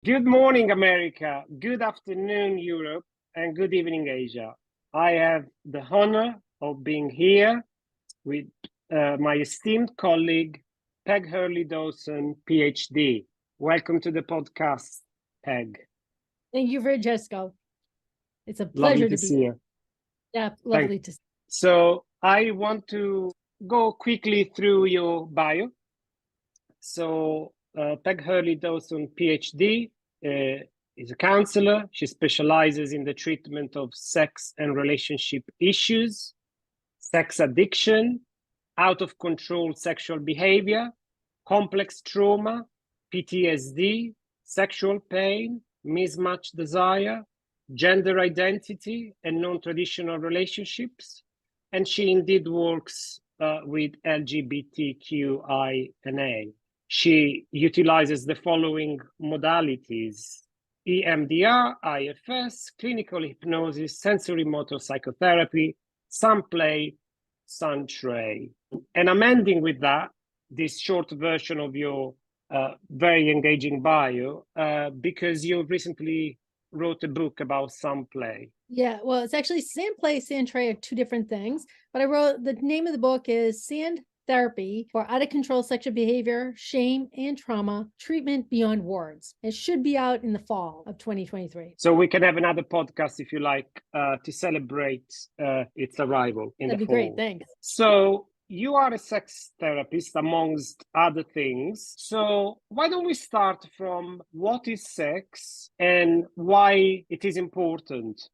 Good morning, America. Good afternoon, Europe, and good evening, Asia. I have the honor of being here with my esteemed colleague, Peg Hurley Dawson, Ph.D. Welcome to the podcast, Peg. Thank you, Francesco. It's a Lovely pleasure to to be see here. you. Yeah, lovely to see you. So I want to go quickly through your bio. So Peg Hurley Dawson, PhD, is a counselor. She specializes in the treatment of sex and relationship issues, sex addiction, out of control sexual behavior, complex trauma, PTSD, sexual pain, mismatched desire, gender identity, and non-traditional relationships. And she indeed works with LGBTQIA. She utilizes the following modalities: EMDR, IFS, clinical hypnosis, sensorimotor psychotherapy, Sandplay, Sandtray. And I'm ending with that, this short version of your very engaging bio, because you recently wrote a book about Sandplay. Yeah, well, it's actually Sandplay, Sandtray are two different things, but I wrote, the name of the book is Therapy for Out of Control Sexual Behavior, Shame, and Trauma, Treatment Beyond Words. It should be out in the fall of 2023. So we can have another podcast, if you like, to celebrate its arrival in That'd the be fall. great, thanks. So you are a sex therapist, amongst other things. So why don't we start from what is sex and why it is important?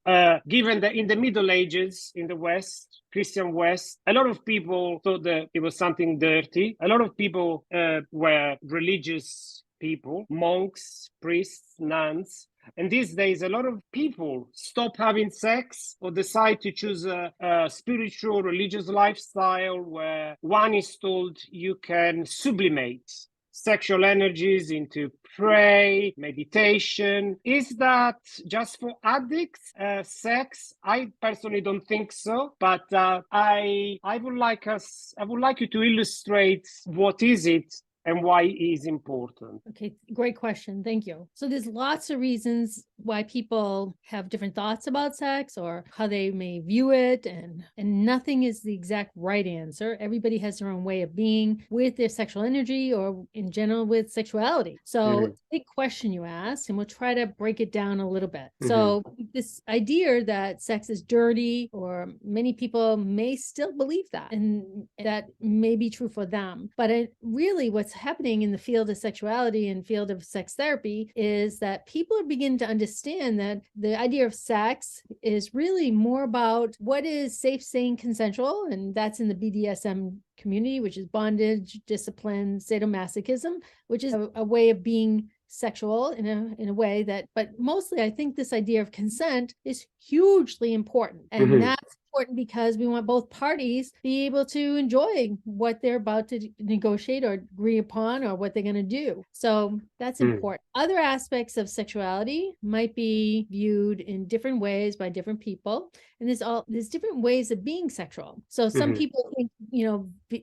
Given that in the Middle Ages, in the West, Christian West, a lot of people thought that it was something dirty. A lot of people were religious people, monks, priests, nuns. And these days, a lot of people stop having sex or decide to choose a spiritual, religious lifestyle where one is told you can sublimate sexual energies into prayer, meditation. Is that just for addicts, sex? I personally don't think so, but I would like you to illustrate what is it and why it is important. Okay, great question. Thank you. So there's lots of reasons why people have different thoughts about sex or how they may view it, and nothing is the exact right answer. Everybody has their own way of being with their sexual energy or in general with sexuality. So big question you ask, and we'll try to break it down a little bit. So this idea that sex is dirty, or many people may still believe that, and that may be true for them. But really what's happening in the field of sexuality and field of sex therapy is that people are beginning to understand that the idea of sex is really more about what is safe, sane, consensual, and that's in the BDSM community, which is bondage, discipline, sadomasochism, which is a way of being sexual in a way that, but mostly I think this idea of consent is hugely important. And that's important because we want both parties be able to enjoy what they're about to negotiate or agree upon, or what they're going to do. So that's important. Other aspects of sexuality might be viewed in different ways by different people. And there's different ways of being sexual. So some people think,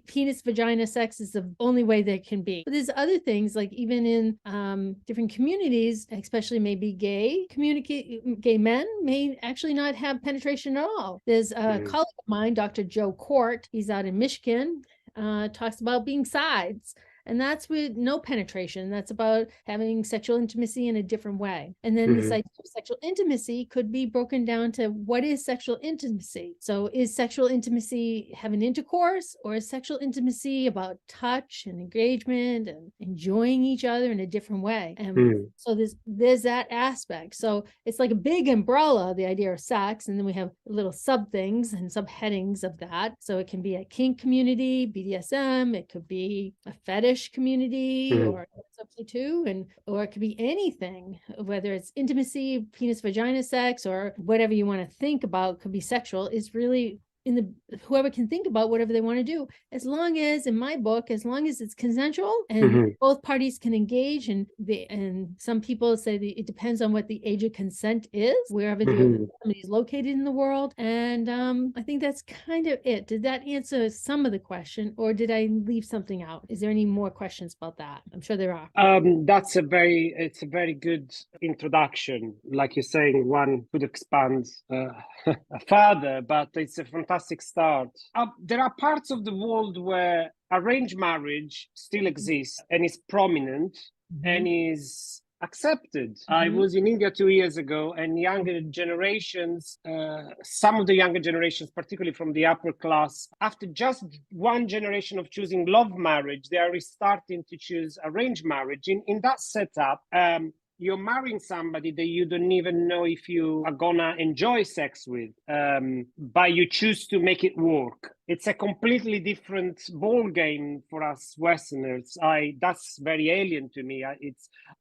penis vagina sex is the only way that can be. But there's other things, like even in different communities, especially maybe gay men may actually not have penetration at all. There's a colleague of mine, Dr. Joe Court, he's out in Michigan, talks about being sides. And that's with no penetration. That's about having sexual intimacy in a different way. And then this idea of sexual intimacy could be broken down to what is sexual intimacy. So is sexual intimacy having intercourse, or is sexual intimacy about touch and engagement and enjoying each other in a different way? And so there's that aspect. So it's like a big umbrella, the idea of sex. And then we have little sub things and subheadings of that. So it can be a kink community, BDSM, it could be a fetish community, or something too, or it could be anything, whether it's intimacy, penis vagina sex, or whatever you want to think about could be sexual, is really whoever can think about whatever they want to do, as long as, in my book, as long as it's consensual and both parties can engage. And some people say that it depends on what the age of consent is, wherever somebody's located in the world. And I think that's kind of it. Did that answer some of the question, or did I leave something out? Is there any more questions about that? I'm sure there are. It's a very good introduction. Like you're saying, one could expand further, but it's a fantastic start. There are parts of the world where arranged marriage still exists and is prominent and is accepted. I was in India 2 years ago, and younger generations, some of the younger generations, particularly from the upper class, after just one generation of choosing love marriage, they are restarting to choose arranged marriage. In that setup, you're marrying somebody that you don't even know if you are gonna enjoy sex with, but you choose to make it work. It's a completely different ball game for us Westerners. That's very alien to me.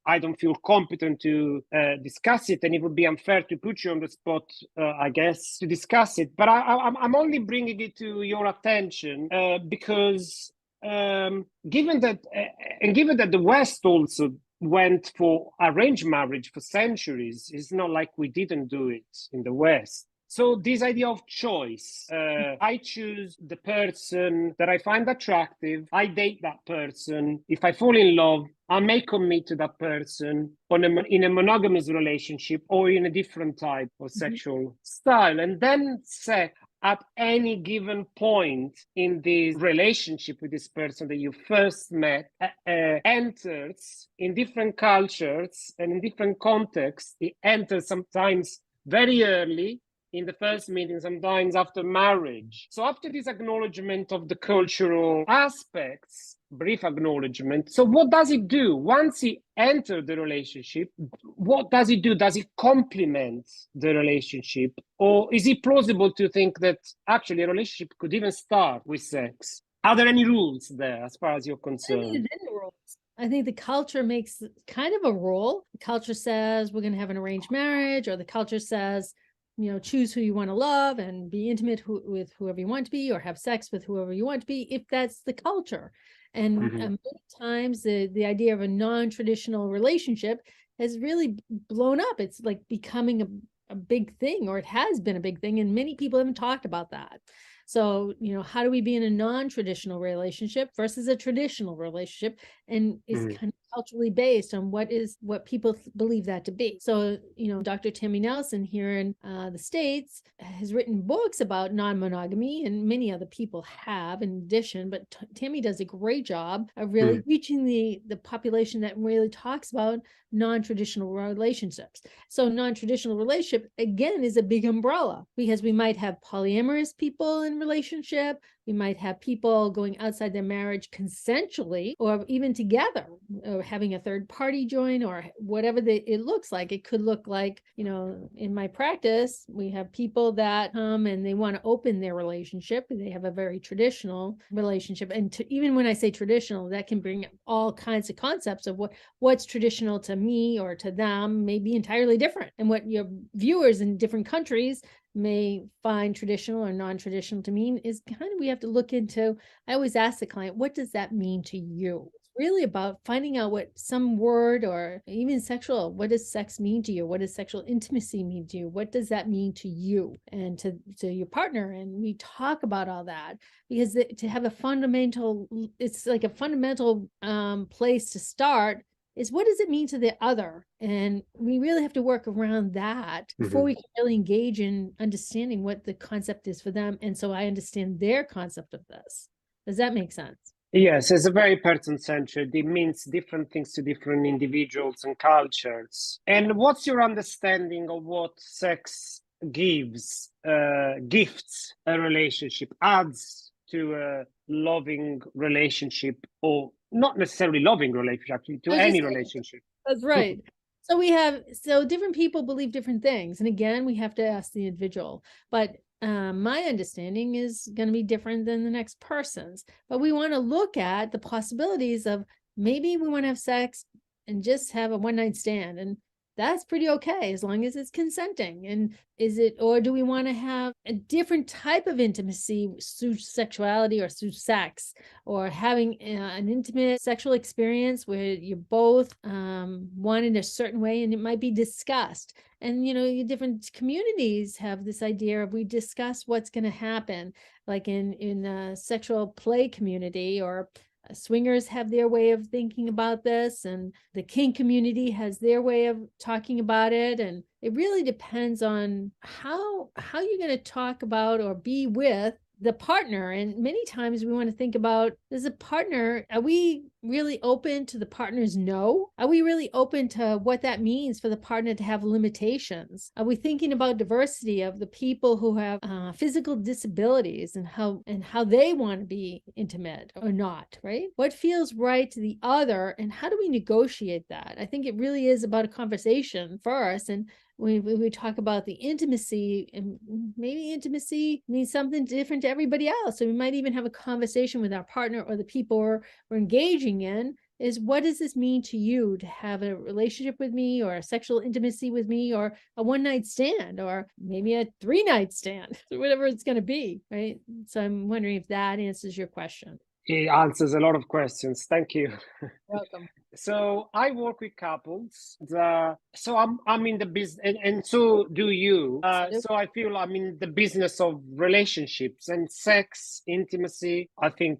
I don't feel competent to discuss it, and it would be unfair to put you on the spot, I guess, to discuss it. But I'm only bringing it to your attention because given that the West also went for arranged marriage for centuries, it's not like we didn't do it in the West. So this idea of choice, I choose the person that I find attractive, I date that person. If I fall in love, I may commit to that person in a monogamous relationship or in a different type of sexual style. And then sex, at any given point in this relationship with this person that you first met, enters in different cultures and in different contexts. It enters sometimes very early in the first meeting, sometimes after marriage. So after this acknowledgement of the cultural aspects, brief acknowledgement. So what does it do? Once he enters the relationship, what does it do? Does it complement the relationship? Or is it plausible to think that actually a relationship could even start with sex? Are there any rules there as far as you're concerned? I think the culture makes kind of a rule. The culture says we're going to have an arranged marriage, or the culture says, choose who you want to love and be intimate with whoever you want to be, or have sex with whoever you want to be, if that's the culture. And many times the idea of a non-traditional relationship has really blown up. It's like becoming a big thing, or it has been a big thing, and many people haven't talked about that. So, how do we be in a non-traditional relationship versus a traditional relationship? And it's kind of culturally based on what people believe that to be. So, Dr. Tammy Nelson here in the States has written books about non-monogamy, and many other people have in addition, but Tammy does a great job of really reaching the population that really talks about non-traditional relationships. So non-traditional relationship, again, is a big umbrella, because we might have polyamorous people in relationship. We might have people going outside their marriage consensually, or even together, or having a third party join, or whatever it looks like. It could look like, in my practice, we have people that come and they want to open their relationship. They have a very traditional relationship. And even when I say traditional, that can bring up all kinds of concepts of what's traditional to me or to them may be entirely different. And what your viewers in different countries may find traditional or non-traditional to mean is kind of, we have to look into. I always ask the client, what does that mean to you? It's really about finding out what some word, or even sexual, what does sex mean to you? What does sexual intimacy mean to you? What does that mean to you and to your partner? And we talk about all that, because to have a fundamental, it's like a fundamental place to start is, what does it mean to the other? And we really have to work around that before we can really engage in understanding what the concept is for them. And so I understand their concept of this. Does that make sense? Yes, it's a very person-centered. It means different things to different individuals and cultures. And what's your understanding of what sex gives, gifts a relationship, adds to a loving relationship, or not necessarily loving relationship, actually, to any relationship? That's right. So different people believe different things. And again, we have to ask the individual. But my understanding is going to be different than the next person's. But we want to look at the possibilities of, maybe we want to have sex and just have a one-night stand. And that's pretty okay as long as it's consenting. And is it, or do we want to have a different type of intimacy through sexuality or through sex, or having an intimate sexual experience where you're both wanted a certain way and it might be discussed. And, different communities have this idea of, we discuss what's going to happen, like in a sexual play community, or swingers have their way of thinking about this, and the kink community has their way of talking about it. And it really depends on how you're going to talk about or be with the partner. And many times we want to think about, as a partner, are we really open to the partner's no? Are we really open to what that means for the partner to have limitations? Are we thinking about diversity of the people who have physical disabilities, and how they want to be intimate or not, right? What feels right to the other, and how do we negotiate that? I think it really is about a conversation first. And when we talk about the intimacy, and maybe intimacy means something different to everybody else. So we might even have a conversation with our partner or the people we're engaging in, is, what does this mean to you to have a relationship with me, or a sexual intimacy with me, or a one-night stand, or maybe a 3-night stand, or whatever it's going to be, right? So I'm wondering if that answers your question. It answers a lot of questions. Thank you. Welcome. So I work with couples. So I'm in the business, and so do you. So I feel I'm in the business of relationships and sex, intimacy. I think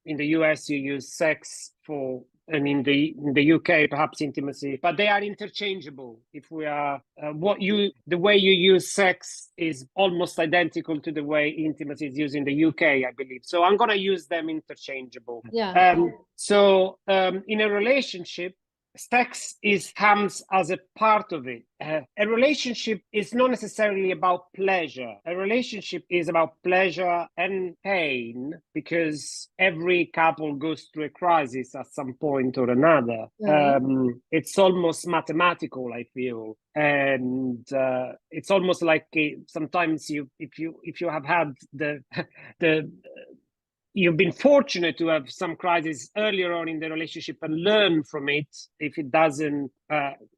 in the US you use sex for, and in the UK perhaps intimacy, but they are interchangeable. If we are the way you use sex is almost identical to the way intimacy is used in the UK, I believe. So I'm gonna use them interchangeable. Yeah. So in a relationship, sex comes as a part of it. A relationship is not necessarily about pleasure. A relationship is about pleasure and pain, because every couple goes through a crisis at some point or another. Right. It's almost mathematical, I feel, and it's almost like sometimes if you have had you've been fortunate to have some crisis earlier on in the relationship and learn from it, if it doesn't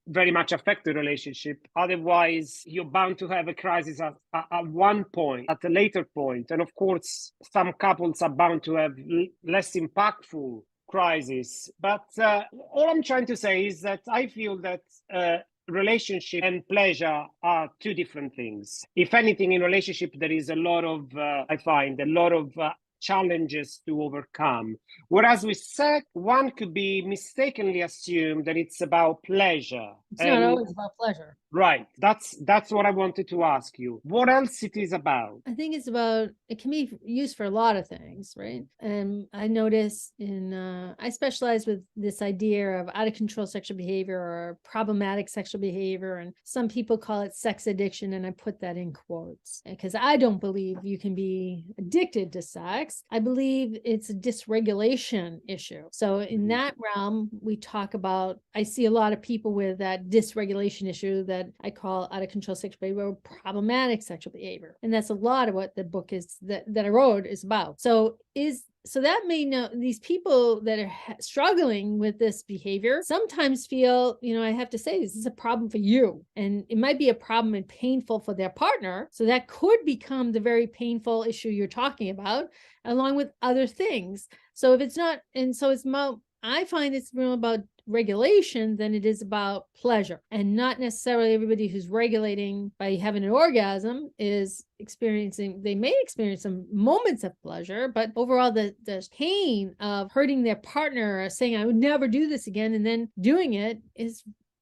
very much affect the relationship. Otherwise, you're bound to have a crisis at one point, at a later point. And of course, some couples are bound to have less impactful crisis. But all I'm trying to say is that I feel that relationship and pleasure are two different things. If anything, in relationship, there is a lot of, I find, a lot of challenges to overcome. Whereas with sex, one could be mistakenly assumed that it's about pleasure. It's not always about pleasure. Right. That's what I wanted to ask you. What else it is about? I think it's about, it can be used for a lot of things, right? And I notice I specialize with this idea of out of control sexual behavior or problematic sexual behavior. And some people call it sex addiction. And I put that in quotes because I don't believe you can be addicted to sex. I believe it's a dysregulation issue. So in that realm, we talk about, I see a lot of people with that dysregulation issue that I call out of control sexual behavior or problematic sexual behavior. And that's a lot of what the book is that I wrote is about. So that may know these people that are struggling with this behavior sometimes feel, I have to say, this is a problem for you. And it might be a problem and painful for their partner. So that could become the very painful issue you're talking about, along with other things. So if it's not, and so it's more, I find it's more about regulation than it is about pleasure, and not necessarily everybody who's regulating by having an orgasm is experiencing, they may experience some moments of pleasure, but overall the pain of hurting their partner or saying I would never do this again and then doing it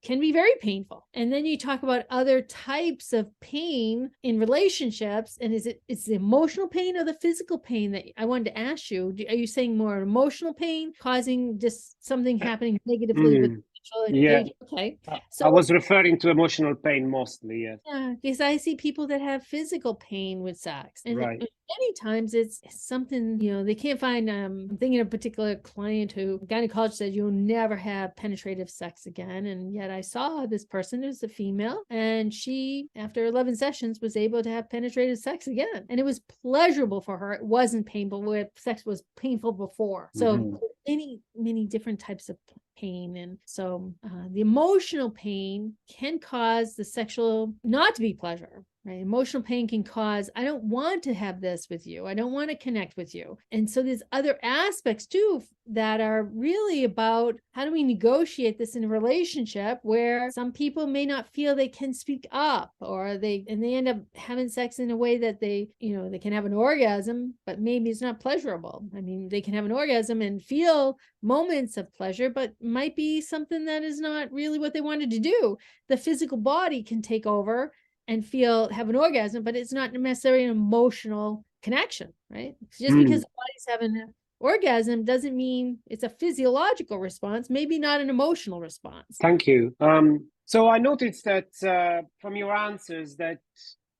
can be very painful. And then you talk about other types of pain in relationships. And it's the emotional pain or the physical pain that I wanted to ask you? Are you saying more emotional pain causing just something happening negatively with yeah. Okay. So I was referring to emotional pain mostly, yes. Yeah, because I see people that have physical pain with sex. And right. Many times it's something, they can't find, I'm thinking of a particular client who gynecologist said, you'll never have penetrative sex again. And yet I saw this person who's a female, and she, after 11 sessions, was able to have penetrative sex again. And it was pleasurable for her. It wasn't painful where sex was painful before. So many different types of pain. And so the emotional pain can cause the sexual not to be pleasure. Right? Emotional pain can cause, I don't want to have this with you. I don't want to connect with you. And so there's other aspects too that are really about how do we negotiate this in a relationship where some people may not feel they can speak up, or they end up having sex in a way that they can have an orgasm, but maybe it's not pleasurable. I mean, they can have an orgasm and feel moments of pleasure, but might be something that is not really what they wanted to do. The physical body can take over and have an orgasm, but it's not necessarily an emotional connection, right? Just because the body's having an orgasm doesn't mean it's a physiological response, maybe not an emotional response. Thank you. So I noticed that from your answers that,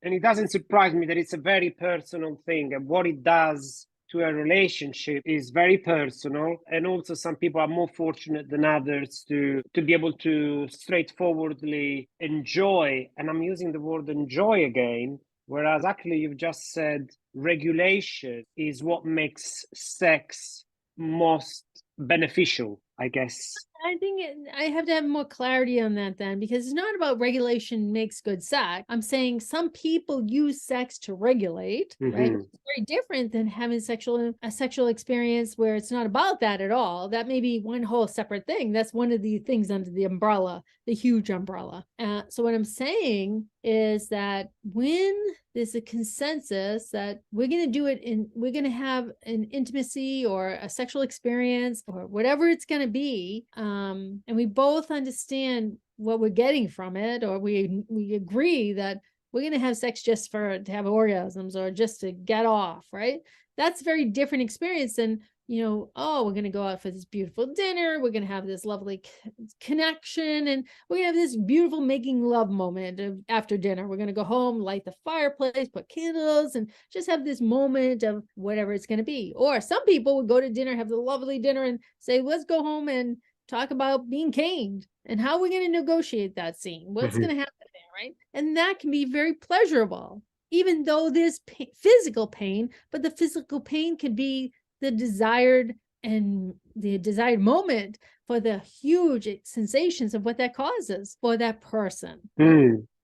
and it doesn't surprise me that it's a very personal thing, and what it does to a relationship is very personal. And also some people are more fortunate than others to be able to straightforwardly enjoy, and I'm using the word enjoy again, whereas actually you've just said regulation is what makes sex most beneficial, I guess. I think I have to have more clarity on that then, because it's not about regulation makes good sex. I'm saying some people use sex to regulate, right? It's very different than having a sexual experience where it's not about that at all. That may be one whole separate thing. That's one of the things under the umbrella, the huge umbrella. So what I'm saying is that when there's a consensus that we're going to do it we're going to have an intimacy or a sexual experience or whatever it's going to be, and we both understand what we're getting from it, or we agree that we're going to have sex just to have orgasms or just to get off, right? That's a very different experience than, oh, we're going to go out for this beautiful dinner. We're going to have this lovely connection, and we're going to have this beautiful making love moment after dinner. We're going to go home, light the fireplace, put candles, and just have this moment of whatever it's going to be. Or some people would go to dinner, have the lovely dinner, and say, let's go home and talk about being caned and how we're going to negotiate that scene. What's going to happen there, right? And that can be very pleasurable, even though there's physical pain, but the physical pain could be the desired moment for the huge sensations of what that causes for that person.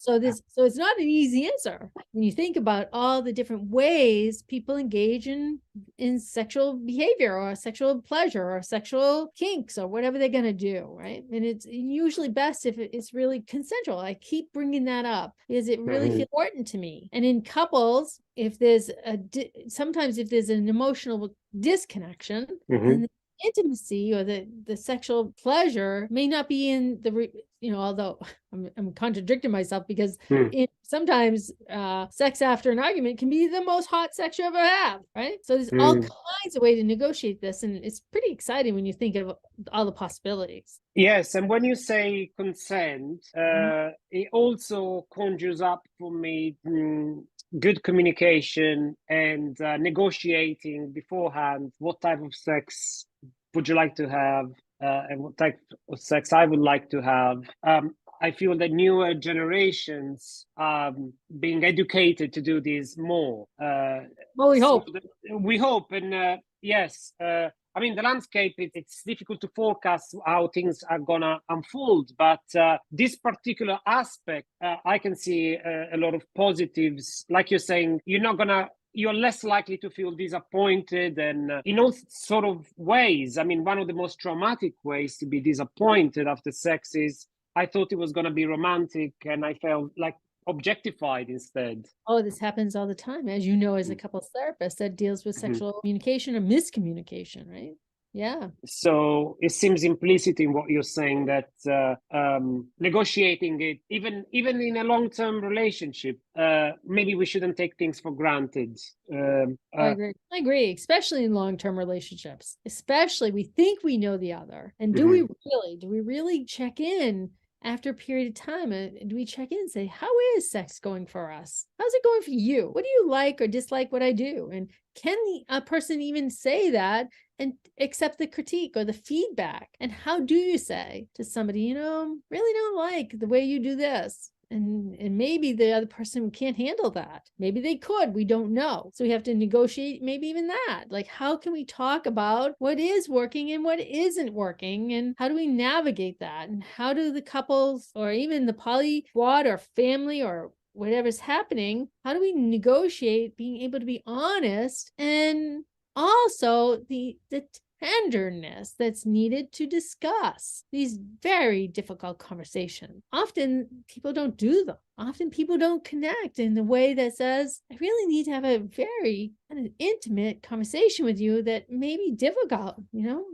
So it's not an easy answer when you think about all the different ways people engage in sexual behavior or sexual pleasure or sexual kinks or whatever they're going to do, right? And it's usually best if it's really consensual. I keep bringing that up because it really feels important to me. And in couples, if there's sometimes if there's an emotional disconnection, then the intimacy or the sexual pleasure may not be in although I'm contradicting myself because sometimes sex after an argument can be the most hot sex you ever have, right? So there's all kinds of ways to negotiate this, and it's pretty exciting when you think of all the possibilities. Yes, and when you say consent, it also conjures up for me good communication and negotiating beforehand what type of sex would you like to have, and what type of sex I would like to have. I feel that newer generations are being educated to do this more. Well, we hope. We hope, and yes. I mean, the landscape, it's difficult to forecast how things are going to unfold, but this particular aspect, I can see a lot of positives. Like you're saying, you're less likely to feel disappointed, and in all sort of ways. I mean, one of the most traumatic ways to be disappointed after sex is I thought it was going to be romantic, and I felt like objectified instead. Oh, this happens all the time, as you know, as a couples therapist that deals with sexual communication or miscommunication, right? Yeah. So it seems implicit in what you're saying that negotiating it, even in a long-term relationship, maybe we shouldn't take things for granted. I agree, especially in long-term relationships. Especially, we think we know the other, and do we really check in after a period of time? Do we check in and say, how is sex going for us? How's it going for you? What do you like or dislike what I do? And can a person even say that and accept the critique or the feedback? And how do you say to somebody, really don't like the way you do this? And maybe the other person can't handle that. Maybe they could, we don't know. So we have to negotiate maybe even that. Like, how can we talk about what is working and what isn't working? And how do we navigate that? And how do the couples or even the poly squad or family or whatever's happening, how do we negotiate being able to be honest and also the tenderness that's needed to discuss these very difficult conversations? Often people don't do them. Often people don't connect in the way that says, I really need to have a very kind of intimate conversation with you that may be difficult.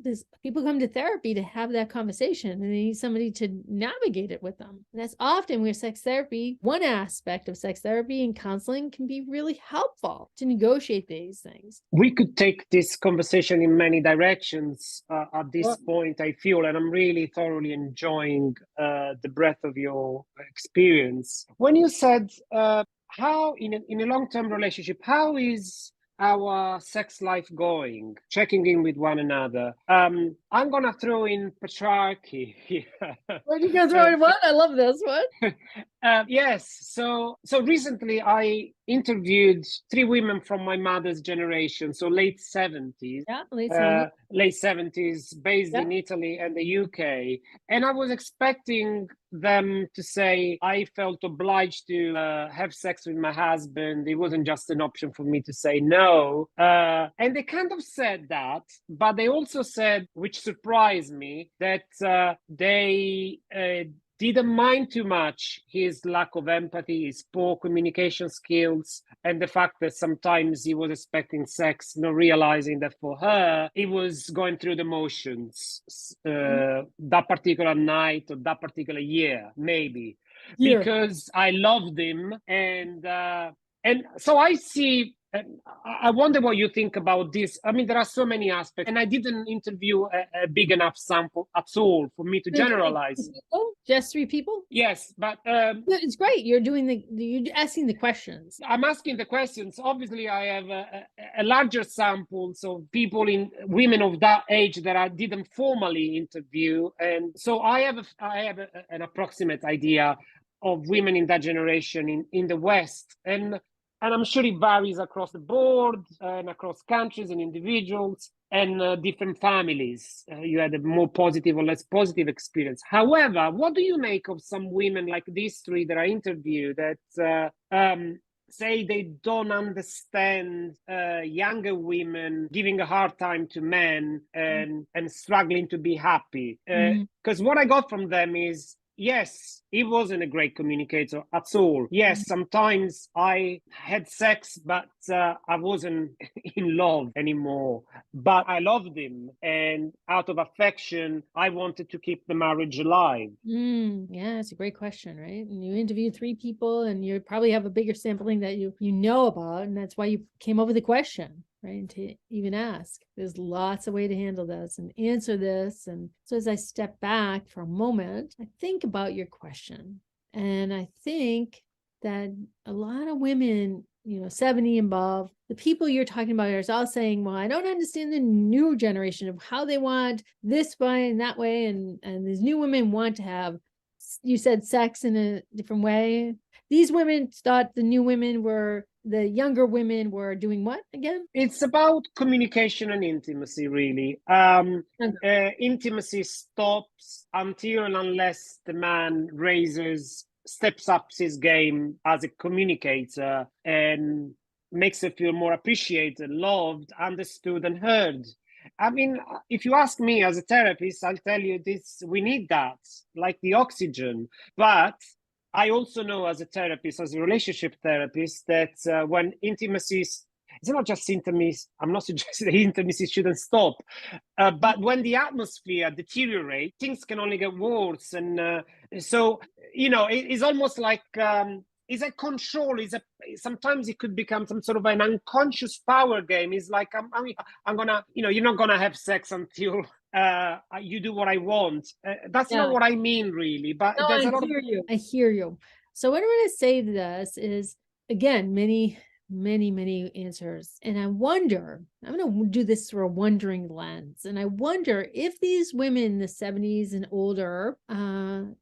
There's people come to therapy to have that conversation and they need somebody to navigate it with them. And that's often where sex therapy, one aspect of sex therapy and counseling, can be really helpful to negotiate these things. We could take this conversation in many directions at this point, I feel, and I'm really thoroughly enjoying the breadth of your experience. When you said how in a long-term relationship, how is our sex life going, checking in with one another? I'm gonna throw in patriarchy here. What are you gonna throw in what? I love this one. Yes. So recently I interviewed 3 women from my mother's generation, so late 70s. Yeah, late 70s, based in Italy and the UK. And I was expecting them to say, I felt obliged to have sex with my husband. It wasn't just an option for me to say no. And they kind of said that, but they also said, which surprised me, that they didn't mind too much his lack of empathy, his poor communication skills, and the fact that sometimes he was expecting sex, not realizing that for her, he was going through the motions that particular night or that particular year, maybe. Yeah. Because I loved him. And so I see... I wonder what you think about this. I mean, there are so many aspects, and I didn't interview a big enough sample at all for me to generalize. Just 3 people? Yes, but it's great. You're asking the questions. I'm asking the questions. Obviously, I have a larger sample, so women of that age that I didn't formally interview, and so I have an approximate idea of women in that generation in the West, and I'm sure it varies across the board and across countries and individuals and different families. You had a more positive or less positive experience. However, what do you make of some women like these 3 that I interviewed that say they don't understand younger women giving a hard time to men and struggling to be happy? Because what I got from them is, yes, he wasn't a great communicator at all. Yes, sometimes I had sex, but I wasn't in love anymore. But I loved him. And out of affection, I wanted to keep the marriage alive. Yeah, it's a great question, right? And you interviewed 3 people and you probably have a bigger sampling that you know about. And that's why you came up with the question. Right, and to even ask. There's lots of ways to handle this and answer this. And so as I step back for a moment, I think about your question. And I think that a lot of women, 70 and above, the people you're talking about are all saying, well, I don't understand the new generation of how they want this way and that way. And these new women want to have, you said, sex in a different way. These women thought the younger women were doing what again? It's about communication and intimacy, really. Intimacy stops until and unless the man steps up his game as a communicator and makes her feel more appreciated, loved, understood, and heard. I mean, if you ask me as a therapist, I'll tell you this: we need that, like the oxygen. But I also know as a therapist, as a relationship therapist, that when intimacy it's not just intimacy. I'm not suggesting that intimacy shouldn't stop, but when the atmosphere deteriorates, things can only get worse. And so, it's almost like it's a control. Sometimes it could become some sort of an unconscious power game. It's like I'm gonna, you're not gonna have sex until you do what I want. That's not what I mean, really. But no, I hear you. So what I'm going to say to this is, again, many many, many answers. And I wonder, I'm going to do this through a wondering lens. And I wonder if these women in the 70s and older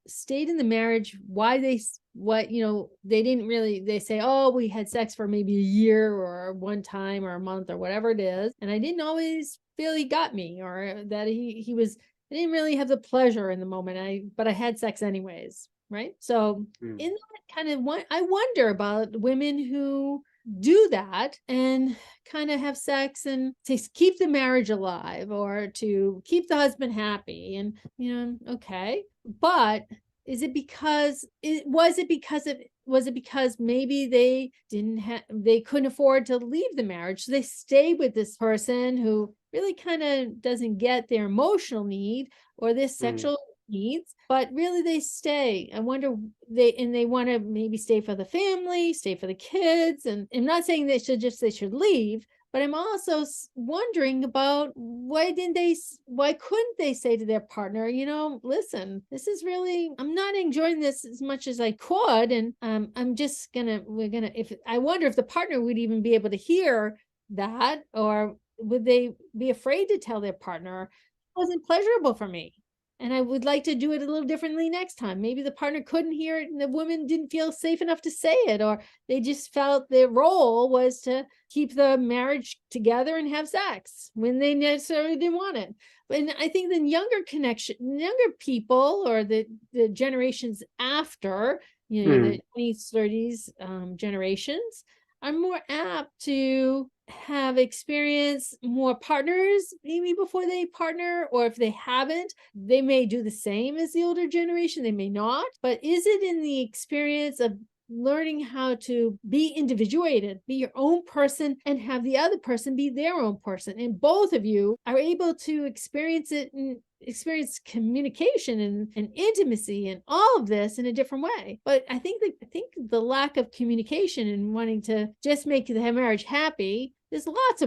stayed in the marriage, why they, they didn't really, they say, oh, we had sex for maybe a year or one time or a month or whatever it is. And I didn't always feel he got me, or that he was, I didn't really have the pleasure in the moment. But I had sex anyways. Right. So in that kind of one, I wonder about women who do that and kind of have sex and to keep the marriage alive or to keep the husband happy. And, okay. But is it because was it because maybe they couldn't afford to leave the marriage? So they stay with this person who really kind of doesn't get their emotional need or this sexual needs, but really they stay. I wonder they want to maybe stay for the family, stay for the kids. And I'm not saying they should leave, but I'm also wondering about why couldn't they say to their partner, listen, this is really, I'm not enjoying this as much as I could. And I'm just I wonder if the partner would even be able to hear that, or would they be afraid to tell their partner, it wasn't pleasurable for me, and I would like to do it a little differently next time. Maybe the partner couldn't hear it and the woman didn't feel safe enough to say it, or they just felt their role was to keep the marriage together and have sex when they necessarily didn't want it. And I think the younger people, or the generations after, the 20s, 30s generations, are more apt to have experienced more partners maybe before they partner, or if they haven't, they may do the same as the older generation, they may not. But is it in the experience of learning how to be individuated, be your own person, and have the other person be their own person, and both of you are able to experience it and experience communication and intimacy and all of this in a different way? But I think the lack of communication and wanting to just make the marriage happy, there's lots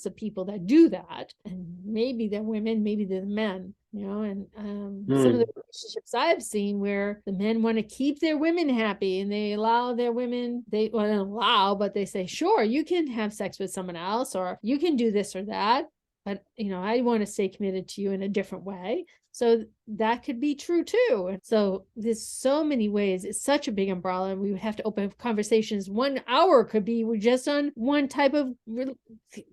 of people that do that, and maybe they're women, maybe they're men, and some of the relationships I've seen where the men want to keep their women happy, and they allow their women, but they say, sure, you can have sex with someone else, or you can do this or that, but I want to stay committed to you in a different way. So that could be true too. So there's so many ways. It's such a big umbrella, and we would have to open up conversations. 1 hour could be just on one type of.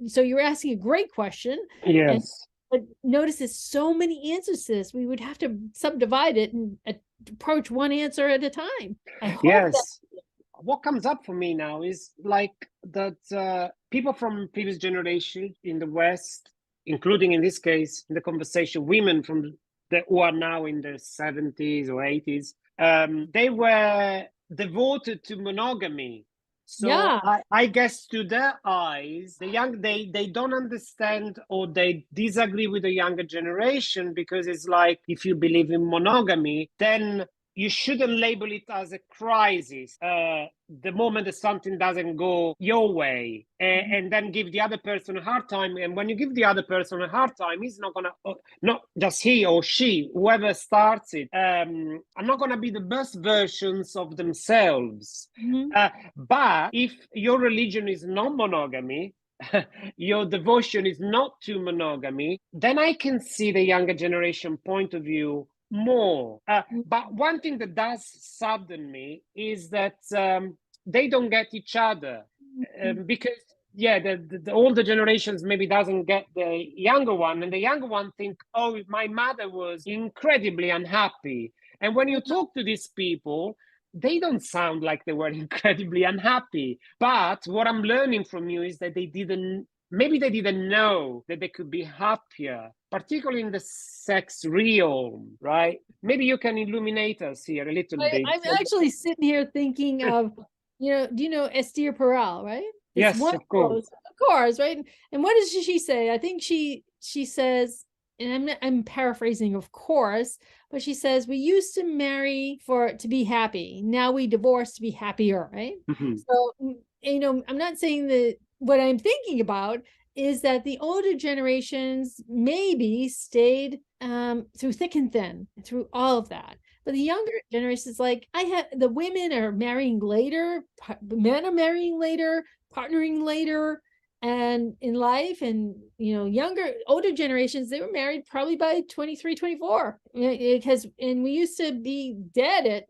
So you're asking a great question. Yes. But notice there's so many answers to this. We would have to subdivide it and approach one answer at a time. I hope what comes up for me now is like that people from previous generation in the West, including in this case in the conversation, women who are now in their 70s or 80s, they were devoted to monogamy. So I guess to their eyes, they don't understand, or they disagree with the younger generation, because it's like, if you believe in monogamy, then you shouldn't label it as a crisis the moment that something doesn't go your way, and then give the other person a hard time. And when you give the other person a hard time, he's not gonna, not just he or she, whoever starts it, are not gonna be the best versions of themselves. But if your religion is non-monogamy, your devotion is not to monogamy, then I can see the younger generation point of view more. But one thing that does sadden me is that they don't get each other, because the older generations maybe doesn't get the younger one, and the younger one think, oh, my mother was incredibly unhappy. And when you talk to these people, they don't sound like they were incredibly unhappy. But what I'm learning from you is that maybe they didn't know that they could be happier, particularly in the sex realm, right? Maybe you can illuminate us here a little bit. I'm actually sitting here thinking of, do you know Esther Perel, right? Yes, of course. Of course, right? And what does she say? I think she says, and I'm paraphrasing, of course, but she says, we used to marry to be happy. Now we divorce to be happier, right? So, I'm not saying that. What I'm thinking about is that the older generations maybe stayed through thick and thin, through all of that. But the younger generation is like, the women are marrying later, men are marrying later, partnering later, and in life, and older generations, they were married probably by 23, 24, because we used to be dead at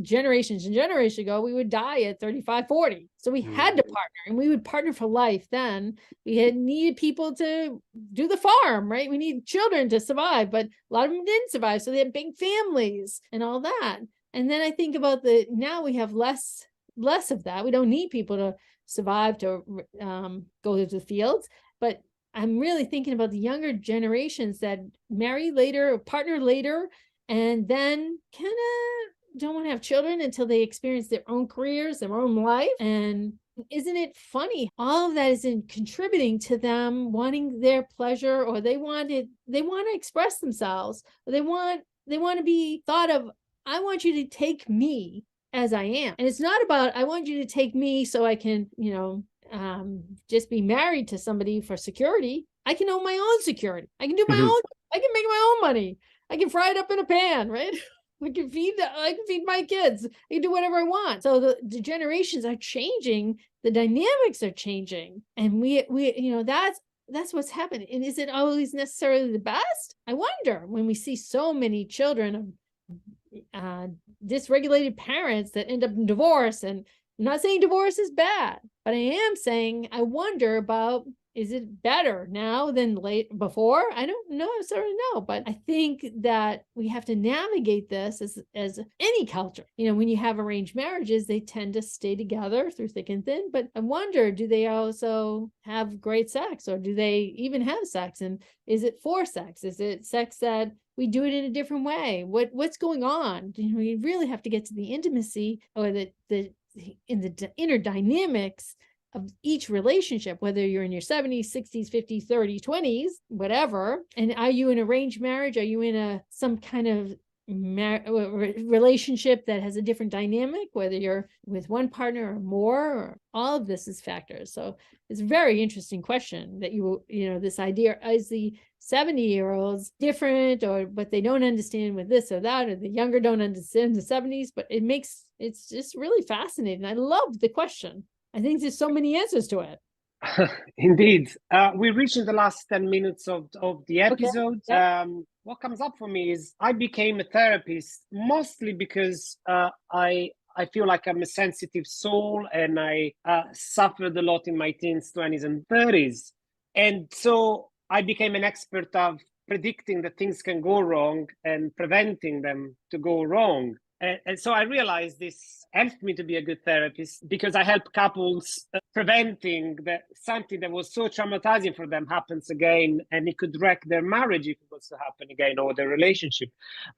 generations and generations ago. We would die at 35, 40. So we had to partner, and we would partner for life. Then we needed people to do the farm, right? We need children to survive, but a lot of them didn't survive, so they had big families and all that. And then I think about now we have less of that. We don't need people to survive to go to the fields. But I'm really thinking about the younger generations that marry later or partner later, and then kind of don't want to have children until they experience their own careers, their own life. And isn't it funny? All of that is contributing to them wanting their pleasure, or they want to express themselves, or they want to be thought of. I want you to take me as I am. And it's not about, I want you to take me so I can, just be married to somebody for security. I can own my own security. I can do my own, I can make my own money. I can fry it up in a pan, right? I can feed my kids. I can do whatever I want. So the generations are changing. The dynamics are changing. And we that's what's happening. And is it always necessarily the best? I wonder, when we see so many children of dysregulated parents that end up in divorce. And I'm not saying divorce is bad, but I am saying I wonder about, is it better now than before? I don't know, I certainly know, but I think that we have to navigate this as any culture. When you have arranged marriages, they tend to stay together through thick and thin, but I wonder, do they also have great sex, or do they even have sex? And is it for sex? Is it sex that we do it in a different way? What's going on? We really have to get to the intimacy, or the inner dynamics of each relationship, whether you're in your 70s, 60s, 50s, 30s, 20s, whatever. And are you in arranged marriage? Are you in some kind of relationship that has a different dynamic, whether you're with one partner or more, or all of this is factors. So it's a very interesting question that this idea, is the 70-year-olds different, but they don't understand with this or that, or the younger don't understand the 70s, but it's just really fascinating. I love the question. I think there's so many answers to it. Indeed. We reached the last 10 minutes of the episode. Okay. Yeah. What comes up for me is I became a therapist mostly because I feel like I'm a sensitive soul, and I suffered a lot in my teens, 20s, and 30s. And so I became an expert of predicting that things can go wrong and preventing them to go wrong. And so I realized this helped me to be a good therapist, because I help couples preventing that something that was so traumatizing for them happens again, and it could wreck their marriage if it was to happen again, or their relationship.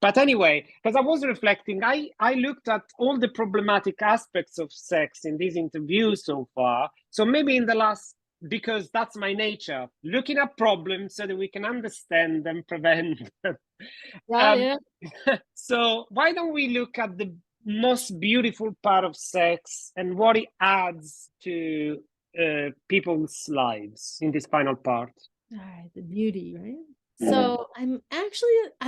But anyway, because I was reflecting, I looked at all the problematic aspects of sex in these interviews so far. So maybe because that's my nature, looking at problems so that we can understand and prevent them. Yeah. So why don't we look at the most beautiful part of sex and what it adds to people's lives in this final part? All right, the beauty, right? So I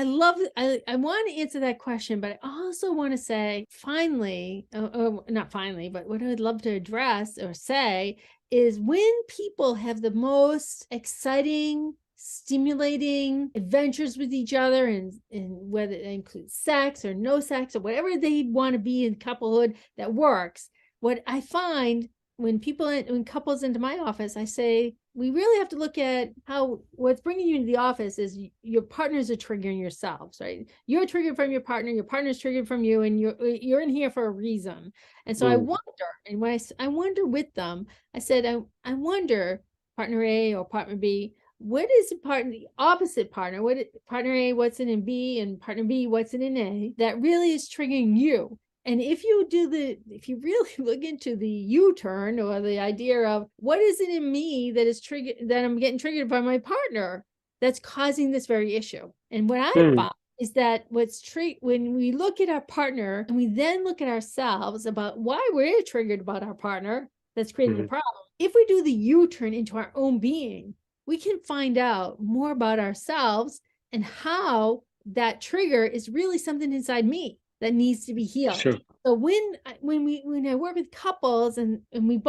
want to answer that question, but I also want to say, finally, not finally, but what I would love to address or say is, when people have the most exciting, stimulating adventures with each other, and whether it includes sex or no sex or whatever they want to be in couplehood that works, what I find when couples into my office, I say, we really have to look at what's bringing you into the office is your partners are triggering yourselves, right? You're triggered from your partner's triggered from you, and you're in here for a reason. And so I wonder, and when I wonder with them, I said, I wonder, partner A or partner B, what is the opposite partner? Partner A, what's in B, and partner B, what's in A, that really is triggering you? And if you really look into the U-turn, or the idea of what is it in me that is triggered, that I'm getting triggered by my partner, that's causing this very issue. And what I found is that when we look at our partner and we then look at ourselves about why we're triggered about our partner, that's creating a problem. If we do the U-turn into our own being, we can find out more about ourselves and how that trigger is really something inside me. that needs to be healed. Sure. So when I work with couples and we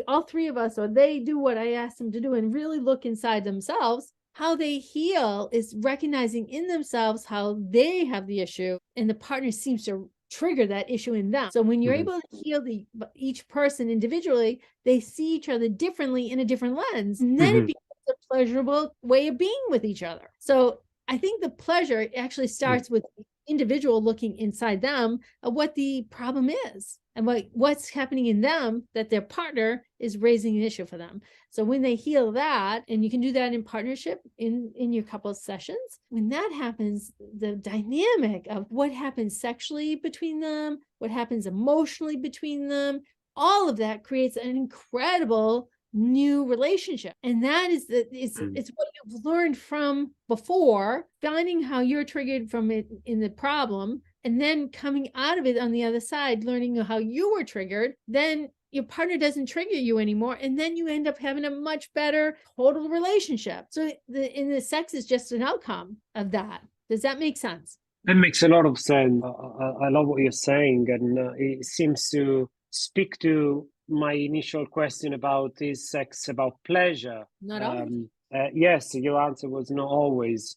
all three of us, or they do what I ask them to do and really look inside themselves, how they heal is recognizing in themselves how they have the issue, and the partner seems to trigger that issue in them. So when you're able to heal each person individually, they see each other differently in a different lens. And then it becomes a pleasurable way of being with each other. So I think the pleasure actually starts with the individual looking inside them of what the problem is and what's happening in them that their partner is raising an issue for them. So when they heal that, and you can do that in partnership in your couples sessions, when that happens, the dynamic of what happens sexually between them, what happens emotionally between them, all of that creates an incredible new relationship. And that is it's what you've learned from before, finding how you're triggered from it in the problem, and then coming out of it on the other side, learning how you were triggered. Then your partner doesn't trigger you anymore, and then you end up having a much better total relationship. So the sex is just an outcome of that. Does that make sense? That makes a lot of sense. I love what you're saying, and it seems to speak to my initial question about, is sex about pleasure? Not always. Yes, your answer was not always.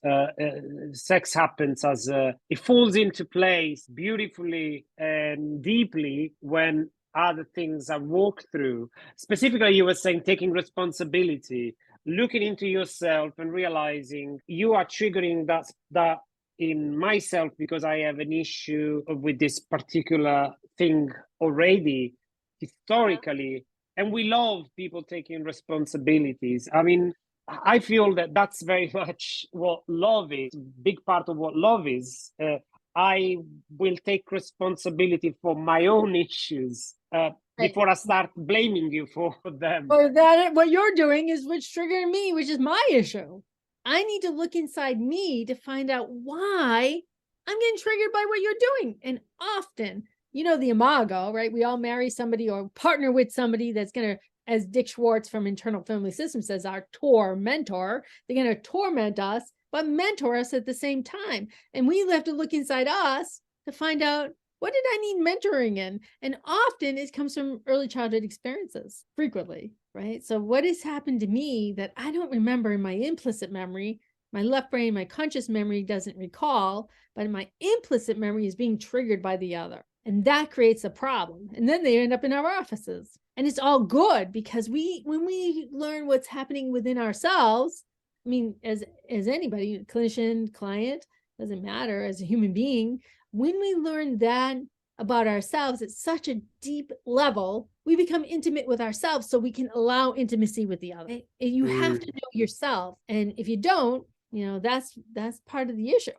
Sex happens as it falls into place beautifully and deeply when other things are walked through. Specifically, you were saying taking responsibility, looking into yourself and realizing you are triggering that in myself because I have an issue with this particular thing already historically, and we love people taking responsibilities. I mean, I feel that that's very much what love is, big part of what love is. I will take responsibility for my own issues before I start blaming you for them. Or that what you're doing is what's triggering me, which is my issue. I need to look inside me to find out why I'm getting triggered by what you're doing. And often, the imago, right? We all marry somebody or partner with somebody that's going to, as Dick Schwartz from Internal Family Systems says, our mentor. They're going to torment us, but mentor us at the same time. And we have to look inside us to find out, what did I need mentoring in? And often it comes from early childhood experiences, frequently, right? So what has happened to me that I don't remember in my implicit memory, my left brain, my conscious memory doesn't recall, but my implicit memory is being triggered by the other. And that creates a problem. And then they end up in our offices. And it's all good because when we learn what's happening within ourselves, I mean, as anybody, clinician, client, doesn't matter, as a human being, when we learn that about ourselves at such a deep level, we become intimate with ourselves so we can allow intimacy with the other. And you have to know yourself. And if you don't, that's part of the issue.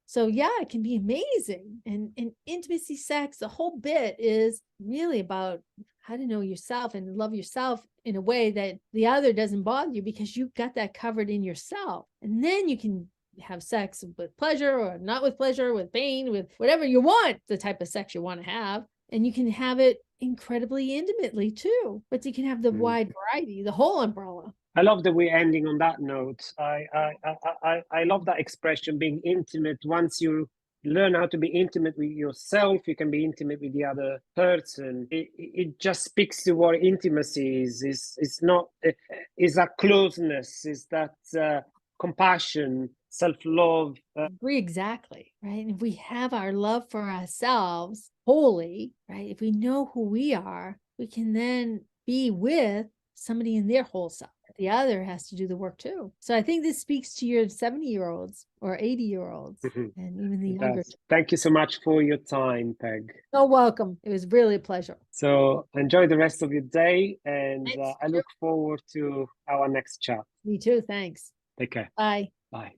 So yeah, it can be amazing. And intimacy, sex, the whole bit is really about how to know yourself and love yourself in a way that the other doesn't bother you because you've got that covered in yourself. And then you can have sex with pleasure or not with pleasure, with pain, with whatever you want, the type of sex you want to have. And you can have it incredibly intimately too, but you can have the wide variety, the whole umbrella. I love that we're ending on that note. I love that expression, being intimate. Once you learn how to be intimate with yourself, you can be intimate with the other person. It just speaks to what intimacy is. It's not, is that closeness, is that compassion, self-love. Agree, exactly, right? And if we have our love for ourselves wholly, right? If we know who we are, we can then be with somebody in their whole self. The other has to do the work too. So I think this speaks to your 70-year-olds or 80-year-olds and even the younger. Thank you so much for your time, Peg. You're welcome. It was really a pleasure. So enjoy the rest of your day, and I look forward to our next chat. Me too. Thanks. Take care. Bye. Bye.